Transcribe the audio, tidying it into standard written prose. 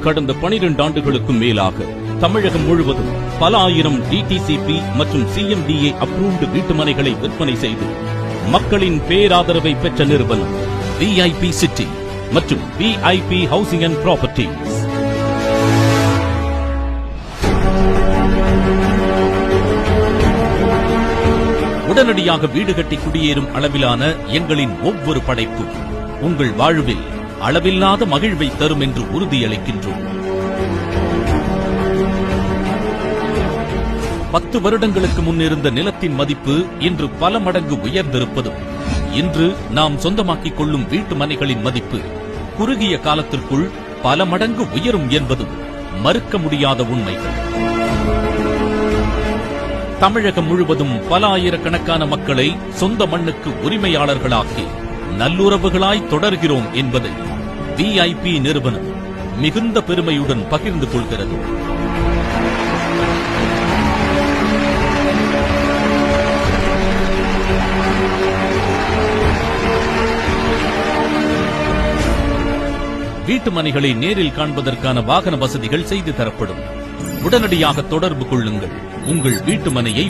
கடந்த 12 ஆண்டுகளுக்கும் மேலாக தமிழகம் முழுவதும் பல ஆயிரம் டிடிசிபி மற்றும் சிஎம்டிஏ அப்ரூவ்டு வீட்டுமனைகளை விற்பனை செய்து மக்களின் பேராதரவை பெற்ற நிறுவனம் விஐபி சிட்டி மற்றும் விஐபி ஹவுசிங் அண்ட் ப்ராப்பர்ட்டிஸ். உடனடியாக வீடு கட்டி குடியேறும் அளவிலான எங்களின் ஒவ்வொரு படைப்பும் உங்கள் வாழ்வில் அளவில்லாத மகிழ்வை தரும் என்று உறுதியளிக்கின்றோம். 10 வருடங்களுக்கு முன்னிருந்த நிலத்தின் மதிப்பு இன்று பல மடங்கு உயர்ந்திருப்பதும், இன்று நாம் சொந்தமாக்கிக் கொள்ளும் வீட்டு மனைகளின் மதிப்பு குறுகிய காலத்திற்குள் பல மடங்கு உயரும் என்பதும் மறுக்க முடியாத உண்மைகள். தமிழகம் முழுவதும் பல ஆயிரக்கணக்கான மக்களை சொந்த மண்ணுக்கு உரிமையாளர்களாக்கி நல்லுறவுகளாய் தொடர்கிறோம் என்பதை விஐபி நிறுவனம் மிகுந்த பெருமையுடன் பகிர்ந்து கொள்கிறது. வீட்டுமனைகளை நேரில் காண்பதற்கான வாகன வசதிகள் செய்து தரப்படும். உடனடியாக தொடர்பு கொள்ளுங்கள். உங்கள் வீட்டுமனையை